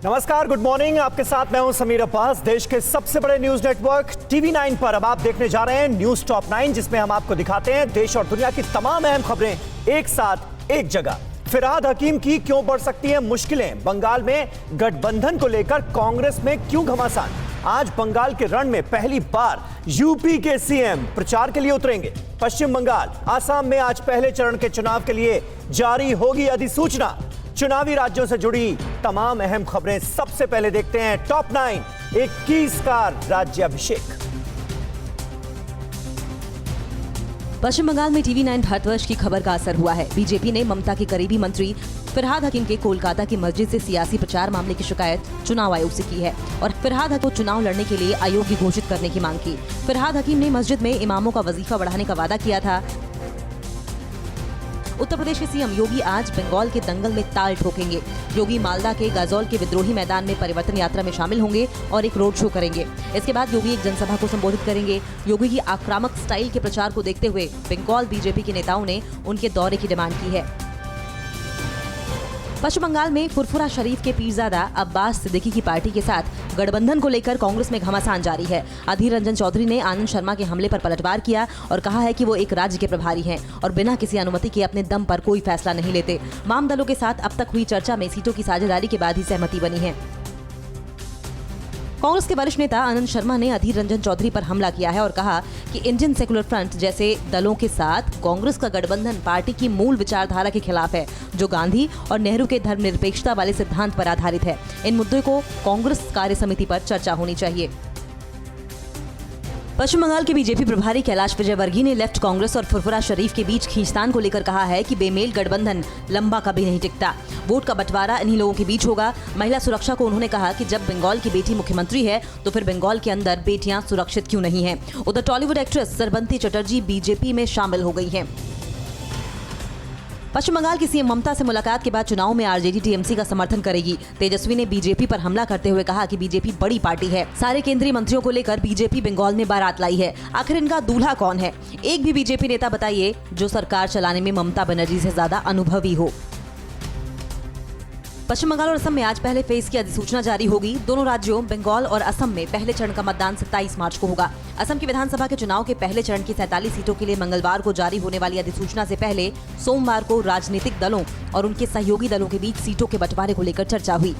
नमस्कार, good morning. आपके साथ मैं हूं समीर अब्बास। देश के सबसे बड़े न्यूज नेटवर्क टीवी 9 पर अब आप देखने जा रहे हैं न्यूज टॉप 9, जिसमें हम आपको दिखाते हैं देश और दुनिया की तमाम अहम खबरें एक साथ एक जगह। फिरहाद हकीम की क्यों बढ़ सकती है मुश्किलें, बंगाल में गठबंधन को लेकर कांग्रेस में क्यों घमासान। आज बंगाल के रण में पहली बार यूपी के सीएम प्रचार के लिए उतरेंगे। पश्चिम बंगाल, आसाम में आज पहले चरण के चुनाव के लिए जारी होगी अधिसूचना। चुनावी राज्यों से जुड़ी तमाम अहम खबरें सबसे पहले देखते हैं टॉप 9 21 का राज्याभिषेक। पश्चिम बंगाल में टीवी 9 भारतवर्ष की खबर का असर हुआ है। बीजेपी ने ममता के करीबी मंत्री फिरहाद हकीम के कोलकाता की मस्जिद से सियासी प्रचार मामले की शिकायत चुनाव आयोग से की है और फिरहाद हकीम को चुनाव लड़ने के लिए अयोग्य घोषित करने की मांग की। फिरहाद हकीम ने मस्जिद में इमामों का वजीफा बढ़ाने का वादा किया था। उत्तर प्रदेश के सीएम योगी आज बंगाल के दंगल में ताल ठोकेंगे। योगी मालदा के गाजौल के विद्रोही मैदान में परिवर्तन यात्रा में शामिल होंगे और एक रोड शो करेंगे। इसके बाद योगी एक जनसभा को संबोधित करेंगे। योगी की आक्रामक स्टाइल के प्रचार को देखते हुए बंगाल बीजेपी के नेताओं ने उनके दौरे की डिमांड की है। पश्चिम बंगाल में फुरफुरा शरीफ के पीरजादा अब्बास सिद्दीकी की पार्टी के साथ गठबंधन को लेकर कांग्रेस में घमासान जारी है। अधीर रंजन चौधरी ने आनंद शर्मा के हमले पर पलटवार किया और कहा है कि वो एक राज्य के प्रभारी हैं और बिना किसी अनुमति के अपने दम पर कोई फैसला नहीं लेते। वाम दलों के साथ अब तक हुई चर्चा में सीटों की साझेदारी के बाद ही सहमति बनी है। कांग्रेस के वरिष्ठ नेता आनंद शर्मा ने अधीर रंजन चौधरी पर हमला किया है और कहा कि इंडियन सेकुलर फ्रंट जैसे दलों के साथ कांग्रेस का गठबंधन पार्टी की मूल विचारधारा के खिलाफ है, जो गांधी और नेहरू के धर्मनिरपेक्षता वाले सिद्धांत पर आधारित है। इन मुद्दों को कांग्रेस कार्य समिति पर चर्चा होनी चाहिए। पश्चिम बंगाल के बीजेपी प्रभारी कैलाश विजयवर्गीय ने लेफ्ट कांग्रेस और फुरफुरा शरीफ के बीच खींचतान को लेकर कहा है कि बेमेल गठबंधन लंबा कभी नहीं टिकता। वोट का बंटवारा इन्हीं लोगों के बीच होगा। महिला सुरक्षा को उन्होंने कहा कि जब बंगाल की बेटी मुख्यमंत्री है तो फिर बंगाल के अंदर बेटियां सुरक्षित क्यों नहीं हैं। उधर टॉलीवुड एक्ट्रेस सरबंती चटर्जी बीजेपी में शामिल हो गई हैं। पश्चिम बंगाल की सीएम ममता से मुलाकात के बाद चुनाव में आरजेडी टीएमसी का समर्थन करेगी। तेजस्वी ने बीजेपी पर हमला करते हुए कहा कि बीजेपी बड़ी पार्टी है। सारे केंद्रीय मंत्रियों को लेकर बीजेपी बंगाल में बारात लाई है। आखिर इनका दूल्हा कौन है? एक भी बीजेपी नेता बताइए जो सरकार चलाने में ममता बनर्जी से ज्यादा अनुभवी हो। पश्चिम बंगाल और असम में आज पहले फेज की अधिसूचना जारी होगी। दोनों राज्यों बंगाल और असम में पहले चरण का मतदान 27 मार्च को होगा। असम की विधानसभा के चुनाव के पहले चरण की 47 सीटों के लिए मंगलवार को जारी होने वाली अधिसूचना से पहले सोमवार को राजनीतिक दलों और उनके सहयोगी दलों के बीच सीटों के बंटवारे को लेकर चर्चा हुई।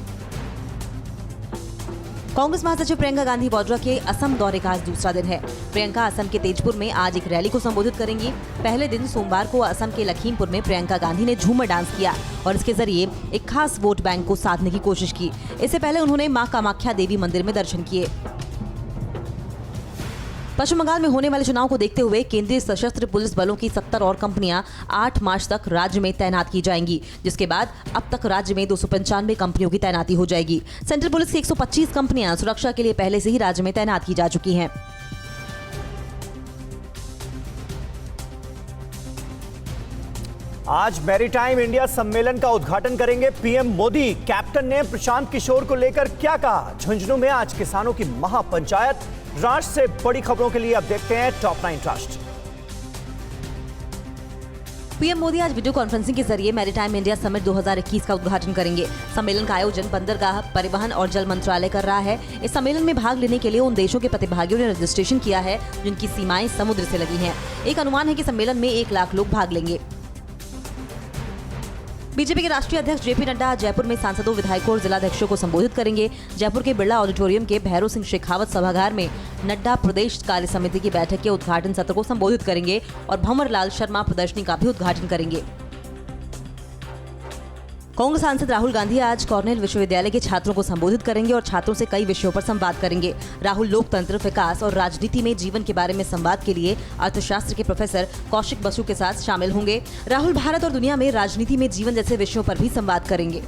कांग्रेस महासचिव प्रियंका गांधी वाड्रा के असम दौरे का आज दूसरा दिन है। प्रियंका असम के तेजपुर में आज एक रैली को संबोधित करेंगी। पहले दिन सोमवार को असम के लखीमपुर में प्रियंका गांधी ने झूमर डांस किया और इसके जरिए एक खास वोट बैंक को साधने की कोशिश की। इससे पहले उन्होंने मां कामाख्या देवी मंदिर में दर्शन किए। पश्चिम बंगाल में होने वाले चुनाव को देखते हुए केंद्रीय सशस्त्र पुलिस बलों की 70 और कंपनियां 8 मार्च तक राज्य में तैनात की जाएंगी, जिसके बाद अब तक राज्य में 295 कंपनियों की तैनाती हो जाएगी। सेंट्रल पुलिस की 125 कंपनियां सुरक्षा के लिए पहले से ही राज्य में तैनात की जा चुकी हैं। आज मैरीटाइम इंडिया सम्मेलन का उद्घाटन करेंगे पीएम मोदी। कैप्टन ने प्रशांत किशोर को लेकर क्या कहा? झुंझुनू में आज किसानों की महापंचायत। राष्ट्र से बड़ी खबरों के लिए अब देखते हैं टॉप 9 ट्रस्ट। पीएम मोदी आज वीडियो कॉन्फ्रेंसिंग के जरिए मैरीटाइम इंडिया समिट 2021 का उद्घाटन करेंगे। सम्मेलन का आयोजन बंदरगाह, परिवहन और जल मंत्रालय कर रहा है। इस सम्मेलन में भाग लेने के लिए उन देशों के प्रतिभागियों ने रजिस्ट्रेशन किया है जिनकी सीमाएं समुद्र से लगी हैं। एक अनुमान है कि सम्मेलन में 1 लाख लोग भाग लेंगे। बीजेपी के राष्ट्रीय अध्यक्ष जेपी नड्डा जयपुर में सांसदों, विधायकों और जिलाध्यक्षों को संबोधित करेंगे। जयपुर के बिरला ऑडिटोरियम के भैरव सिंह शेखावत सभागार में नड्डा प्रदेश कार्य समिति की बैठक के उद्घाटन सत्र को संबोधित करेंगे और भंवर लाल शर्मा प्रदर्शनी का भी उद्घाटन करेंगे। कांग्रेस सांसद राहुल गांधी आज कॉर्नेल विश्वविद्यालय के छात्रों को संबोधित करेंगे और छात्रों से कई विषयों पर संवाद करेंगे। राहुल लोकतंत्र, विकास और राजनीति में जीवन के बारे में संवाद के लिए अर्थशास्त्र के प्रोफेसर कौशिक बसु के साथ शामिल होंगे। राहुल भारत और दुनिया में राजनीति में जीवन जैसे विषयों पर भी संवाद करेंगे।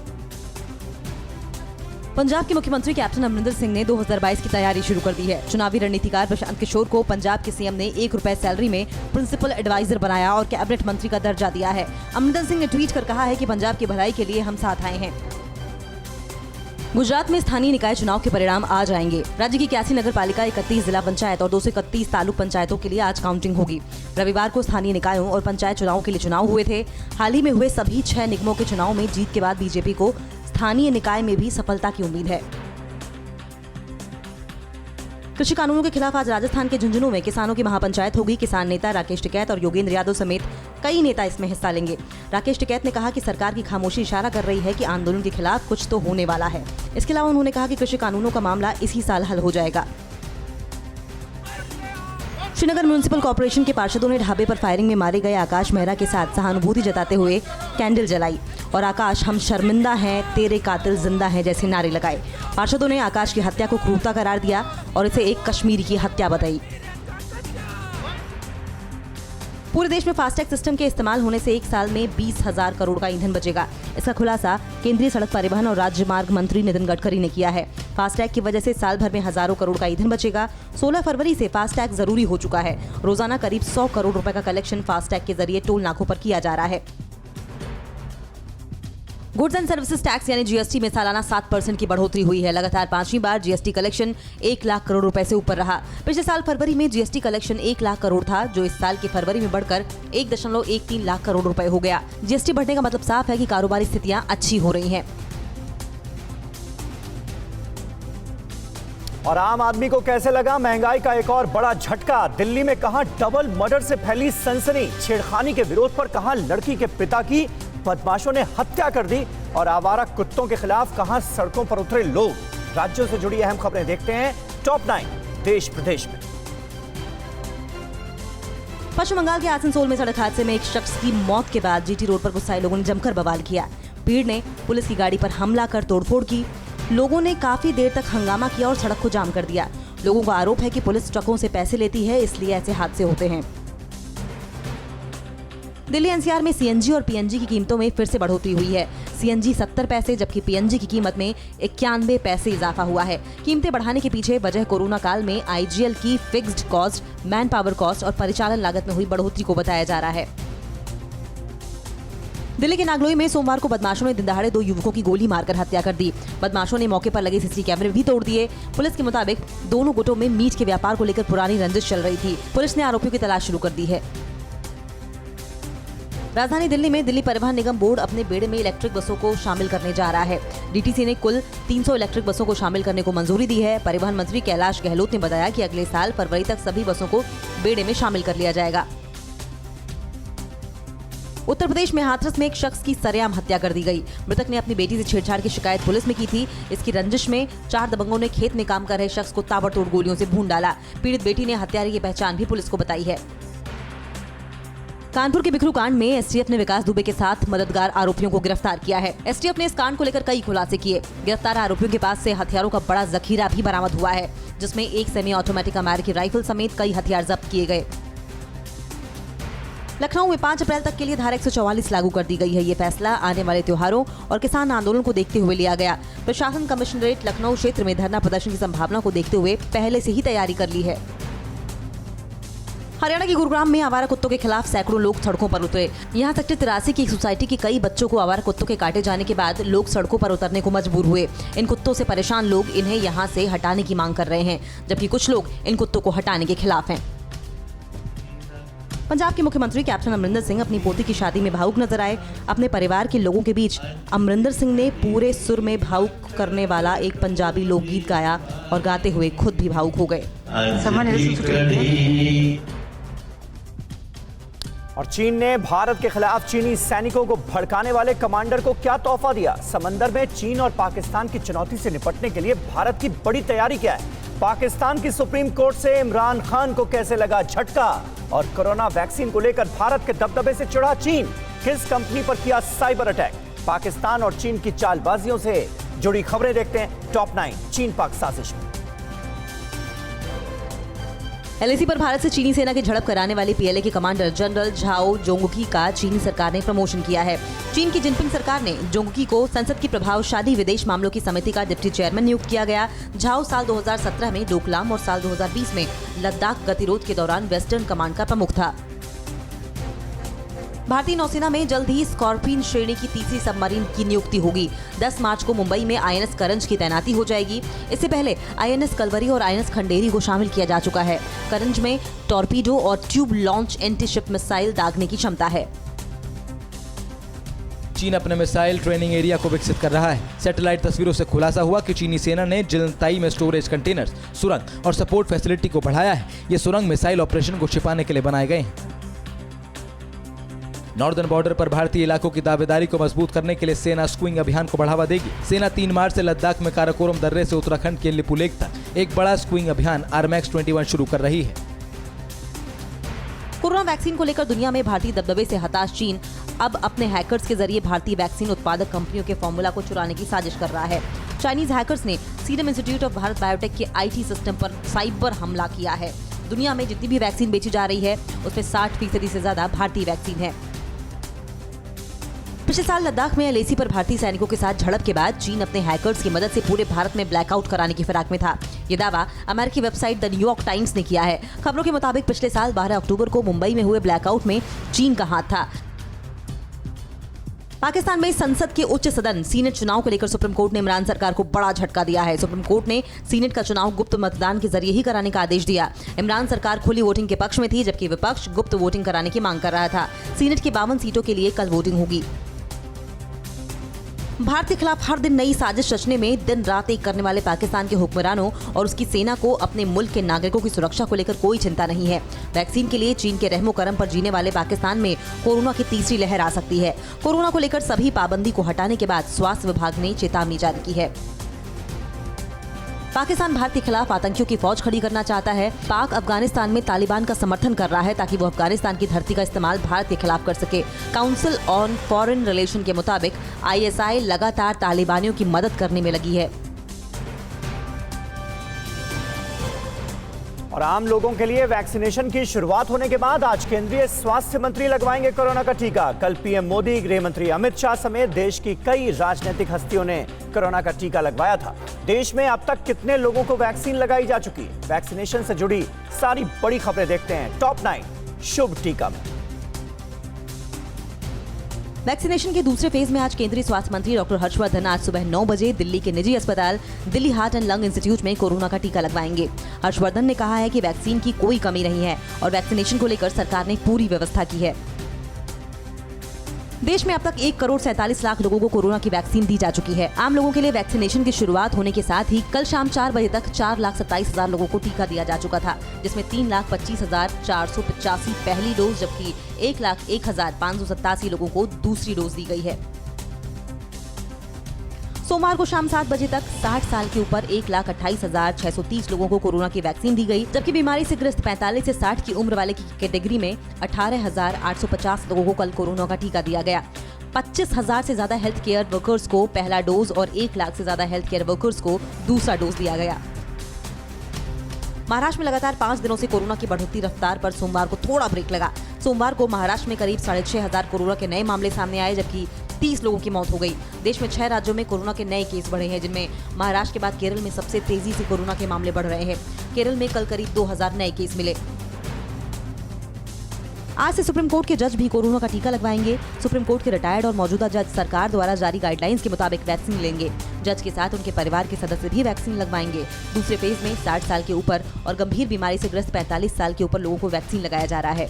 पंजाब के मुख्यमंत्री कैप्टन अमरिंदर सिंह ने 2022 की तैयारी शुरू कर दी है। चुनावी रणनीतिकार प्रशांत किशोर को पंजाब के सीएम ने 1 रुपए सैलरी में प्रिंसिपल एडवाइजर बनाया और कैबिनेट मंत्री का दर्जा दिया है। अमरिंदर सिंह ने ट्वीट कर कहा है कि पंजाब की भलाई के लिए हम साथ आए हैं। गुजरात में स्थानीय निकाय चुनाव के परिणाम आ जाएंगे। राज्य की 81 नगर पालिका, 31 जिला पंचायत और 231 तालुक पंचायतों के लिए आज काउंटिंग होगी। रविवार को स्थानीय निकायों और पंचायत चुनाव के लिए चुनाव हुए थे। हाल ही में हुए सभी 6 निगमों के चुनाव में जीत के बाद बीजेपी को स्थानीय निकाय में भी सफलता की उम्मीद है। कृषि कानूनों के खिलाफ आज राजस्थान के झुंझुनू में किसानों की महापंचायत होगी। किसान नेता राकेश टिकैत और योगेंद्र यादव समेत कई नेता इसमें हिस्सा लेंगे। राकेश टिकैत ने कहा कि सरकार की खामोशी इशारा कर रही है कि आंदोलन के खिलाफ कुछ तो होने वाला है। इसके अलावा उन्होंने कहा कि कृषि कानूनों का मामला इसी साल हल हो जाएगा। श्रीनगर म्युनिसिपल कॉर्पोरेशन के पार्षदों ने ढाबे पर फायरिंग में मारे गए आकाश मेहरा के साथ सहानुभूति जताते हुए कैंडल जलाई और आकाश हम शर्मिंदा हैं, तेरे कातिल जिंदा हैं जैसे नारे लगाए। पार्षदों ने आकाश की हत्या को क्रूरता करार दिया और इसे एक कश्मीरी की हत्या बताई। पूरे देश में फास्टैग सिस्टम के इस्तेमाल होने से एक साल में 20,000 करोड़ का ईंधन बचेगा। इसका खुलासा केंद्रीय सड़क परिवहन और राजमार्ग मंत्री नितिन गडकरी ने किया है। फास्टैग की वजह से साल भर में हजारों करोड़ का ईंधन बचेगा। 16 फरवरी से फास्टैग जरूरी हो चुका है। रोजाना करीब 100 करोड़ रुपए का कलेक्शन फास्टैग के जरिए टोल नाकों पर किया जा रहा है। गुड्स एंड सर्विसेज टैक्स यानी जीएसटी में सालाना 7% की बढ़ोतरी हुई है। लगातार 5वीं बार जीएसटी कलेक्शन 1 लाख करोड़ रुपए से ऊपर रहा। पिछले साल फरवरी में जीएसटी कलेक्शन 1 लाख करोड़ था, जो इस साल के फरवरी में बढ़कर 1.13 लाख करोड़ रुपए हो गया। जीएसटी बढ़ने का मतलब साफ है कि कारोबारी स्थितियां अच्छी हो रही हैं। और आम आदमी को कैसे लगा महंगाई का एक और बड़ा झटका। दिल्ली में कहां डबल मर्डर से फैली सनसनी। छेड़खानी के विरोध पर कहां लड़की के पिता की बदमाशों ने हत्या कर दी और आवारा कुत्तों के खिलाफ कहां सड़कों पर उतरे लोग। राज्यों से जुड़ी अहम खबरें देखते हैं टॉप 9 देश प्रदेश में। पश्चिम बंगाल के आसनसोल में सड़क हादसे में एक शख्स की मौत के बाद जीटी रोड पर गुस्साए लोगों ने जमकर बवाल किया। भीड़ ने पुलिस की गाड़ी पर हमला कर तोड़फोड़ की। लोगों ने काफी देर तक हंगामा किया और सड़क को जाम कर दिया। लोगों का आरोप है कि पुलिस ट्रकों से पैसे लेती है, इसलिए ऐसे हादसे होते हैं। दिल्ली एनसीआर में सीएनजी और पीएनजी की कीमतों में फिर से बढ़ोतरी हुई है। सीएनजी 70 पैसे जबकि पीएनजी की कीमत में 91 पैसे इजाफा हुआ है। कीमतें बढ़ाने के पीछे वजह कोरोना काल में आईजीएल की fixed cost, man power cost और परिचालन लागत में हुई बढ़ोतरी को बताया जा रहा है। दिल्ली के नागलोई में सोमवार को बदमाशों ने दिनदहाड़े 2 युवकों की गोली मारकर हत्या कर दी। बदमाशों ने मौके पर लगे सीसीटीवी कैमरे भी तोड़ दिए। पुलिस के मुताबिक दोनों गुटों में मीट के व्यापार को लेकर पुरानी रंजिश चल रही थी। पुलिस ने आरोपियों की तलाश शुरू कर दी है। राजधानी दिल्ली में दिल्ली परिवहन निगम बोर्ड अपने बेड़े में इलेक्ट्रिक बसों को शामिल करने जा रहा है। डीटीसी ने कुल 300 इलेक्ट्रिक बसों को शामिल करने को मंजूरी दी है। परिवहन मंत्री कैलाश गहलोत ने बताया कि अगले साल फरवरी तक सभी बसों को बेड़े में शामिल कर लिया जाएगा। उत्तर प्रदेश में हाथरस में एक शख्स की सरेआम हत्या कर दी गई। मृतक ने अपनी बेटी से छेड़छाड़ की शिकायत पुलिस में की थी। इसकी रंजिश में 4 दबंगों ने खेत में काम कर रहे शख्स को ताबड़तोड़ गोलियों से भून डाला। पीड़ित बेटी ने हत्यारे की पहचान भी पुलिस को बताई है। कानपुर के बिखरू कांड में एसटीएफ ने विकास दुबे के साथ मददगार आरोपियों को गिरफ्तार किया है। एसटीएफ ने इस कांड को लेकर कई खुलासे किए। गिरफ्तार आरोपियों के पास से हथियारों का बड़ा जखीरा भी बरामद हुआ है, जिसमें एक सेमी ऑटोमेटिक अमेरिकी राइफल समेत कई हथियार जब्त किए गए। लखनऊ में 5 अप्रैल तक के लिए धारा 144 लागू कर दी गई है। ये फैसला आने वाले त्योहारों और किसान आंदोलन को देखते हुए लिया गया। प्रशासन कमिश्नरेट लखनऊ क्षेत्र में धरना प्रदर्शन की संभावना को देखते हुए पहले से ही तैयारी कर ली है। हरियाणा के गुरुग्राम में आवारा कुत्तों के खिलाफ सैकड़ों लोग सड़कों पर उतरे। यहाँ सेक्टर 83 की एक सोसाइटी के कई बच्चों को आवारा कुत्तों के काटे जाने के बाद लोग सड़कों पर उतरने को मजबूर हुए। इन कुत्तों से परेशान लोग इन्हें यहाँ से हटाने की मांग कर रहे हैं, जबकि कुछ लोग इन कुत्तों को हटाने के खिलाफ हैं। पंजाब के मुख्यमंत्री कैप्टन अमरिंदर सिंह अपनी पोती की शादी में भावुक नजर आए। अपने परिवार के लोगों के बीच अमरिंदर सिंह ने पूरे सुर में भावुक करने वाला एक पंजाबी लोकगीत गाया और गाते हुए खुद भी भावुक हो गए। और चीन ने भारत के खिलाफ चीनी सैनिकों को भड़काने वाले कमांडर को क्या तोहफा दिया। समंदर में चीन और पाकिस्तान की चुनौती से निपटने के लिए भारत की बड़ी तैयारी क्या है। पाकिस्तान की सुप्रीम कोर्ट से इमरान खान को कैसे लगा झटका। और कोरोना वैक्सीन को लेकर भारत के दबदबे से चिढ़ा चीन। किस कंपनी पर किया साइबर अटैक। पाकिस्तान और चीन की चालबाजियों से जुड़ी खबरें देखते हैं टॉप 9 चीन पाक साजिश में। एलएसी पर भारत से चीनी सेना की झड़प कराने वाली पीएलए के कमांडर जनरल झाओ जोंगकी का चीनी सरकार ने प्रमोशन किया है। चीन की जिनपिंग सरकार ने जोंगकी को संसद की प्रभावशाली विदेश मामलों की समिति का डिप्टी चेयरमैन नियुक्त किया गया। झाओ साल 2017 में डोकलाम और साल 2020 में लद्दाख गतिरोध के दौरान वेस्टर्न कमांड का प्रमुख था। भारतीय नौसेना में जल्द ही स्कॉर्पियन श्रेणी की तीसरी सबमरीन की नियुक्ति होगी। 10 मार्च को मुंबई में आईएनएस करंज की तैनाती हो जाएगी। इससे पहले आईएनएस कलवरी और आईएनएस खंडेरी को शामिल किया जा चुका है। करंज में टॉर्पीडो और tube launch anti ship missile दागने की क्षमता है। चीन अपने मिसाइल ट्रेनिंग एरिया को विकसित कर रहा है। सैटेलाइट तस्वीरों से खुलासा हुआ कि चीनी सेना ने जिलनताई में स्टोरेज कंटेनर्स, सुरंग और सपोर्ट फैसिलिटी को बढ़ाया है। ये सुरंग मिसाइल ऑपरेशन को छिपाने के लिए बनाए गए हैं। नॉर्दर्न बॉर्डर पर भारतीय इलाकों की दावेदारी को मजबूत करने के लिए सेना स्क्विंग अभियान को बढ़ावा देगी। सेना 3 मार्च से लद्दाख में काराकोरम दर्रे से उत्तराखंड के लिपुलेख तक एक बड़ा स्क्विंग अभियान RMAX 21 शुरू कर रही है। कोरोना वैक्सीन को लेकर दुनिया में भारतीय दबदबे से हताश चीन अब अपने हैकर्स के जरिए भारतीय वैक्सीन उत्पादक कंपनियों के फॉर्मूला को चुराने की साजिश कर रहा है। चाइनीज हैकर्स ने serum institute of Bharat biotech के IT सिस्टम पर साइबर हमला किया है। दुनिया में जितनी भी वैक्सीन बेची जा रही है उसमें 60% से ज्यादा भारतीय वैक्सीन है। पिछले साल लद्दाख में LAC पर भारतीय सैनिकों के साथ झड़प के बाद चीन अपने हैकर्स की मदद से पूरे भारत में ब्लैकआउट कराने की फिराक में था। ये दावा अमेरिकी वेबसाइट द न्यूयॉर्क टाइम्स ने किया है। खबरों के मुताबिक पिछले साल 12 अक्टूबर को मुंबई में हुए ब्लैकआउट में चीन का हाथ था। पाकिस्तान में संसद के उच्च सदन सीनेट चुनाव को लेकर सुप्रीम कोर्ट ने इमरान सरकार को बड़ा झटका दिया है। सुप्रीम कोर्ट ने सीनेट का चुनाव गुप्त मतदान के जरिए ही कराने का आदेश दिया। इमरान सरकार खुली वोटिंग के पक्ष में थी, जबकि विपक्ष गुप्त वोटिंग कराने की मांग कर रहा था। सीनेट की 52 सीटों के लिए कल वोटिंग होगी। भारत के खिलाफ हर दिन नई साजिश रचने में दिन रात एक करने वाले पाकिस्तान के हुक्मरानों और उसकी सेना को अपने मुल्क के नागरिकों की सुरक्षा को लेकर कोई चिंता नहीं है। वैक्सीन के लिए चीन के रहमो करम पर जीने वाले पाकिस्तान में कोरोना की तीसरी लहर आ सकती है। कोरोना को लेकर सभी पाबंदी को हटाने के बाद स्वास्थ्य विभाग ने चेतावनी जारी की है। पाकिस्तान भारत के खिलाफ आतंकियों की फौज खड़ी करना चाहता है। पाक अफगानिस्तान में तालिबान का समर्थन कर रहा है ताकि वो अफगानिस्तान की धरती का इस्तेमाल भारत के खिलाफ कर सके। काउंसिल ऑन फॉरेन रिलेशन के मुताबिक ISI लगातार तालिबानियों की मदद करने में लगी है। और आम लोगों के लिए वैक्सीनेशन की शुरुआत होने के बाद आज केंद्रीय स्वास्थ्य मंत्री लगवाएंगे कोरोना का टीका। कल PM मोदी, गृह मंत्री अमित शाह समेत देश की कई राजनीतिक हस्तियों ने कोरोना का टीका लगवाया था। देश में अब तक कितने लोगों को वैक्सीन लगाई जा चुकी? वैक्सीनेशन से जुड़ी सारी बड़ी खबरें देखते हैं टॉप 9 शुभ टीका में। वैक्सीनेशन के दूसरे फेज में आज केंद्रीय स्वास्थ्य मंत्री डॉक्टर हर्षवर्धन आज सुबह 9 बजे दिल्ली के निजी अस्पताल Delhi heart and lung institute में कोरोना का टीका लगवाएंगे। हर्षवर्धन ने कहा है कि वैक्सीन की कोई कमी नहीं है और वैक्सीनेशन को लेकर सरकार ने पूरी व्यवस्था की है। देश में अब तक 1 करोड़ 47 लाख लोगों को कोरोना की वैक्सीन दी जा चुकी है। आम लोगों के लिए वैक्सीनेशन की शुरुआत होने के साथ ही कल शाम 4 बजे तक 4,27,000 लोगों को टीका दिया जा चुका था, जिसमें 3,25,485 पहली डोज जबकि 1,01,587 लोगों को दूसरी डोज दी गई है। सोमवार को शाम 7 बजे तक 60 साल के ऊपर 1,28,630 लोगों को कोरोना की वैक्सीन दी गई, जबकि बीमारी से ग्रस्त 45 से 60 की उम्र वाले की कैटेगरी में 18,850 लोगों को कल कोरोना का टीका दिया गया। 25,000 से ज्यादा हेल्थ केयर वर्कर्स को पहला डोज और 1 लाख से ज्यादा हेल्थ केयर वर्कर्स को दूसरा डोज दिया गया। महाराष्ट्र में लगातार 5 दिनों से कोरोना की बढ़ती रफ्तार पर सोमवार को थोड़ा ब्रेक लगा। सोमवार को महाराष्ट्र में करीब 6,500 कोरोना के नए मामले सामने आए, जबकि 30 लोगों की मौत हो गई। देश में 6 राज्यों में कोरोना के नए केस बढ़े हैं, जिनमें महाराष्ट्र के बाद केरल में सबसे तेजी से कोरोना के मामले बढ़ रहे हैं। केरल में कल करीब 2,000 नए केस मिले। आज से सुप्रीम कोर्ट के जज भी कोरोना का टीका लगवाएंगे। सुप्रीम कोर्ट के रिटायर्ड और मौजूदा जज सरकार द्वारा जारी गाइडलाइंस के मुताबिक वैक्सीन लेंगे। जज के साथ उनके परिवार के सदस्य भी वैक्सीन लगवाएंगे। दूसरे फेज में 60 साल के ऊपर और गंभीर बीमारी से ग्रस्त 45 साल के ऊपर लोगों को वैक्सीन लगाया जा रहा है।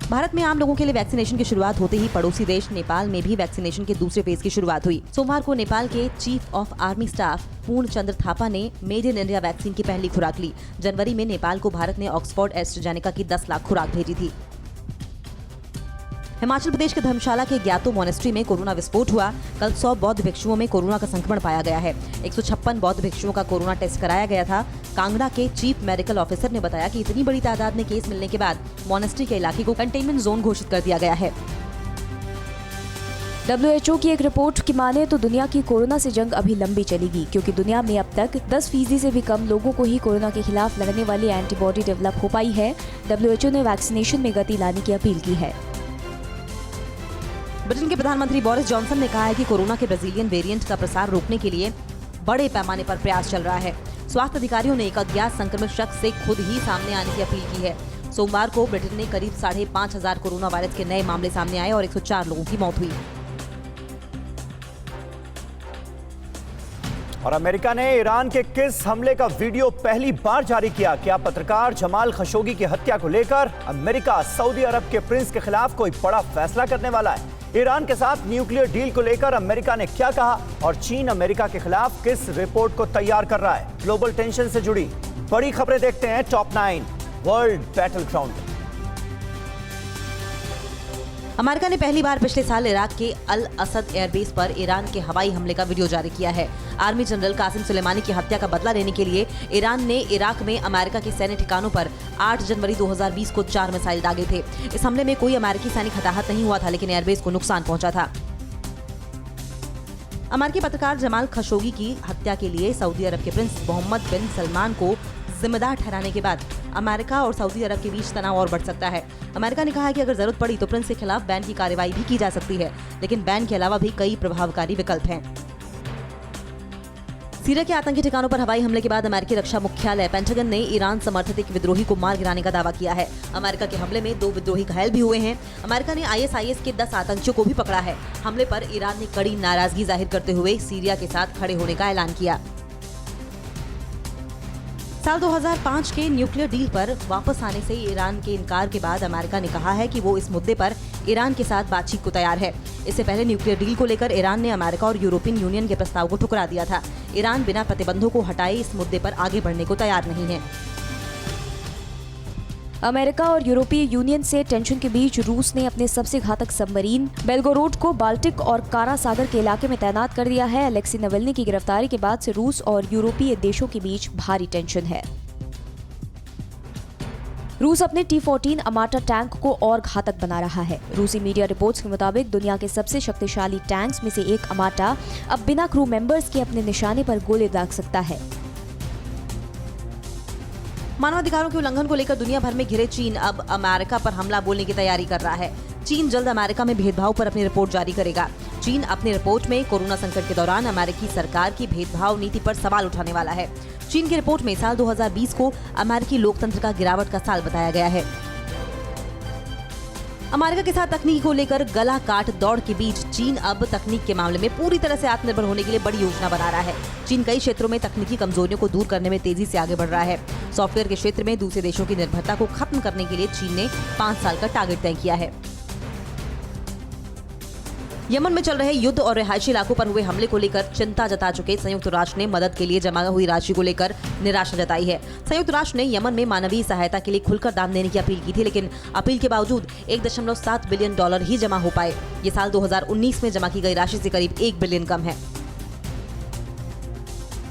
भारत में आम लोगों के लिए वैक्सीनेशन की शुरुआत होते ही पड़ोसी देश नेपाल में भी वैक्सीनेशन के दूसरे फेज की शुरुआत हुई। सोमवार को नेपाल के चीफ ऑफ आर्मी स्टाफ पूर्ण चंद्र थापा ने मेड इन इंडिया वैक्सीन की पहली खुराक ली। जनवरी में नेपाल को भारत ने ऑक्सफोर्ड एस्ट्राजेनेका की 10 लाख खुराक भेजी थी। हिमाचल प्रदेश के धर्मशाला के ज्ञातो मोनेस्ट्री में कोरोना विस्फोट हुआ। कल 100 बौद्ध भिक्षुओं में कोरोना का संक्रमण पाया गया है। 156 बौद्ध भिक्षुओं का कोरोना टेस्ट कराया गया था। कांगड़ा के चीफ मेडिकल ऑफिसर ने बताया कि इतनी बड़ी तादाद में केस मिलने के बाद मोनेस्ट्री के इलाके को कंटेनमेंट जोन घोषित कर दिया गया है। WHO की एक रिपोर्ट की माने तो दुनिया की कोरोना से जंग अभी लंबी चलेगी, क्योंकि दुनिया में अब तक 10% से भी कम लोगों को ही कोरोना के खिलाफ लड़ने वाली एंटीबॉडी डेवलप हो पाई है। WHO ने वैक्सीनेशन में गति लाने की अपील की है। ब्रिटेन के प्रधानमंत्री बोरिस जॉनसन ने कहा है कि कोरोना के ब्राजीलियन वेरिएंट का प्रसार रोकने के लिए बड़े पैमाने पर प्रयास चल रहा है। स्वास्थ्य अधिकारियों ने एक अज्ञात संक्रमित शख्स से खुद ही सामने आने की अपील की है। सोमवार को ब्रिटेन में करीब 5,500 कोरोना वायरस के नए मामले सामने आए और 104 लोगों की मौत हुई। और अमेरिका ने ईरान के किस हमले का वीडियो पहली बार जारी किया? क्या पत्रकार जमाल खशोगी की हत्या को लेकर अमेरिका सऊदी अरब के प्रिंस के खिलाफ कोई बड़ा फैसला करने वाला है? ईरान के साथ न्यूक्लियर डील को लेकर अमेरिका ने क्या कहा और चीन अमेरिका के खिलाफ किस रिपोर्ट को तैयार कर रहा है। ग्लोबल टेंशन से जुड़ी बड़ी खबरें देखते हैं top 9 world battle ground. America ने पहली बार पिछले साल इराक के अल असद एयरबेस पर ईरान के हवाई हमले का वीडियो जारी किया है। आर्मी जनरल कासिम सुलेमानी की हत्या का बदला लेने के लिए ईरान ने इराक में अमेरिका के सैन्य ठिकानों पर 8 जनवरी 2020 को 4 मिसाइल दागे थे। इस हमले में कोई अमेरिकी सैनिक हताहत नहीं हुआ था, लेकिन एयरबेस को नुकसान पहुंचा था। अमेरिकी पत्रकार जमाल खशोगी की हत्या के लिए सऊदी अरब के प्रिंस मोहम्मद बिन सलमान को जिम्मेदार ठहराने के बाद अमेरिका और सऊदी अरब के बीच तनाव और बढ़ सकता है। अमेरिका ने कहा है कि अगर जरूरत पड़ी तो प्रिंस के खिलाफ बैन की कार्रवाई भी की जा सकती है, लेकिन बैन के अलावा भी कई प्रभावकारी विकल्प हैं। सीरिया के आतंकी ठिकानों पर हवाई हमले के बाद अमेरिकी रक्षा मुख्यालय पेंटागन ने ईरान समर्थित एक विद्रोही को मार गिराने का दावा किया है। अमेरिका के हमले में 2 विद्रोही घायल भी हुए हैं। अमेरिका ने ISIS के 10 आतंकियों को भी पकड़ा है। हमले पर ईरान ने कड़ी नाराजगी जाहिर करते हुए सीरिया के साथ खड़े होने का ऐलान किया। साल 2005 के न्यूक्लियर डील पर वापस आने से ईरान के इनकार के बाद अमेरिका ने कहा है कि वो इस मुद्दे पर ईरान के साथ बातचीत को तैयार है। इससे पहले न्यूक्लियर डील को लेकर ईरान ने अमेरिका और यूरोपियन यूनियन के प्रस्ताव को ठुकरा दिया था। ईरान बिना प्रतिबंधों को हटाए इस मुद्दे पर आगे बढ़ने को तैयार नहीं है। अमेरिका और यूरोपीय यूनियन से टेंशन के बीच रूस ने अपने सबसे घातक सबमरीन बेलगोरोड को बाल्टिक और कारा सागर के इलाके में तैनात कर दिया है। अलेक्सी नवल्नी की गिरफ्तारी के बाद से रूस और यूरोपीय देशों के बीच भारी टेंशन है। रूस अपने T-14 अमाटा टैंक को और घातक बना रहा है। रूसी मीडिया रिपोर्ट्स के मुताबिक दुनिया के सबसे शक्तिशाली टैंक्स में से एक अमाटा अब बिना क्रू मेंबर्स के अपने निशाने पर गोले दाग सकता है। मानवाधिकारों के उल्लंघन को लेकर दुनिया भर में घिरे चीन अब अमेरिका पर हमला बोलने की तैयारी कर रहा है। चीन जल्द अमेरिका में भेदभाव पर अपनी रिपोर्ट जारी करेगा। चीन अपनी रिपोर्ट में कोरोना संकट के दौरान अमेरिकी सरकार की भेदभाव नीति पर सवाल उठाने वाला है। चीन की रिपोर्ट में साल 2020 को अमेरिकी लोकतंत्र का गिरावट का साल बताया गया है। अमेरिका के साथ तकनीक को लेकर गला काट दौड़ के बीच चीन अब तकनीक के मामले में पूरी तरह से आत्मनिर्भर होने के लिए बड़ी योजना बना रहा है। चीन कई क्षेत्रों में तकनीकी कमजोरियों को दूर करने में तेजी से आगे बढ़ रहा है। सॉफ्टवेयर के क्षेत्र में दूसरे देशों की निर्भरता को खत्म करने के लिए चीन ने 5 साल का टारगेट तय किया है। यमन में चल रहे युद्ध और रिहायशी इलाकों पर हुए हमले को लेकर चिंता जता चुके संयुक्त राष्ट्र ने मदद के लिए जमा हुई राशि को लेकर निराशा जताई है। संयुक्त राष्ट्र ने यमन में मानवीय सहायता के लिए खुलकर दान देने की अपील की थी, लेकिन अपील के बावजूद $1.7 बिलियन ही जमा हो पाए। ये साल 2019 में जमा की गई राशि से करीब $1 बिलियन कम है।